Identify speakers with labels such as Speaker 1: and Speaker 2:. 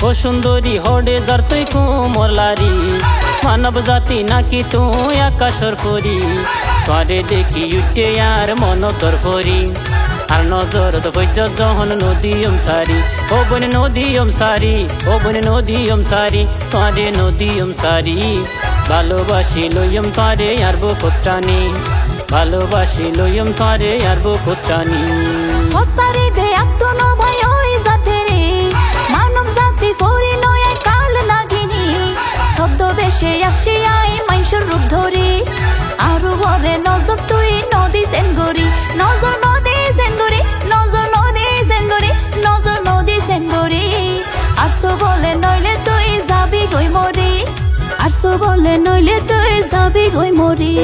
Speaker 1: ও সুন্দরী হডে যার তুই কুমলারি মানব জাতি নাকি তুই আকাশর পরি তোরে দেখি উঠে আর মন তোর পরি আর নজর তো বৈদ্য যখন নদীয়ম সারি ও বোন নদীয়ম সারি ও বোন নদীয়ম সারি তোরে নদীয়ম সারি ভালোবাসি লইম তোরে আর বুকুটানি ভালোবাসি লইম তোরে আর বুকুটানি
Speaker 2: সারি দে আত্মন ভয় ওই জাতেরে মানব জাতি পরি নয় কাল নাগিনী ছদ্মবেশে আসি আই মাইশর রূপ ধরি আরো বলে নজর তুই নদী সেনগরি নজর নদী সেনগরি নজর নদী সেনগরি নজর নদী সেনগরি আসো বলে নইলে তুই যাবি গই মরি আসো বলে নইলে তুই যাবি গই মরি।